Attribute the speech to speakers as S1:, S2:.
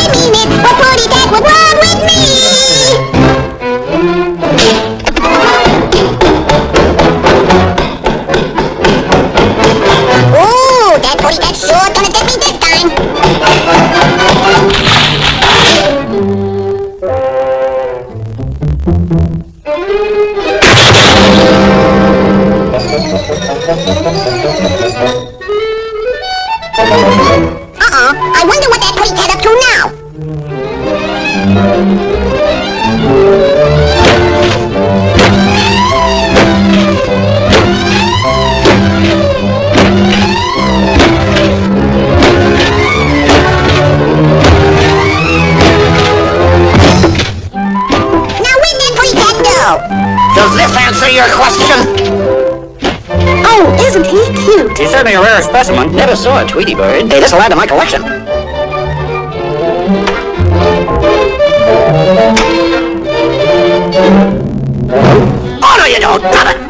S1: we mean it. What woody cat would run with me? Ooh, that woody cat's sure gonna get me this time. Uh-oh, I wonder what that woody cat up to now. Now where'd that woody cat go?
S2: Does this answer your question?
S1: Oh, isn't he cute?
S2: He's certainly a rare specimen. Never saw a Tweety bird. Hey, this'll add to my collection. Oh, no, you don't. Stop it.